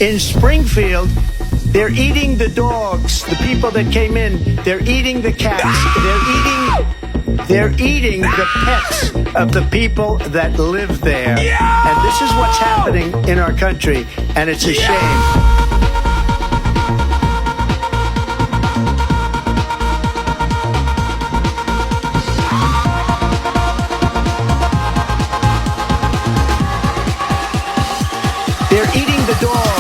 In Springfield, they're eating the dogs, the people that came in. They're eating the cats. They're eating the pets of the people that live there. And this is what's happening in our country, and it's a shame. They're eating the dog.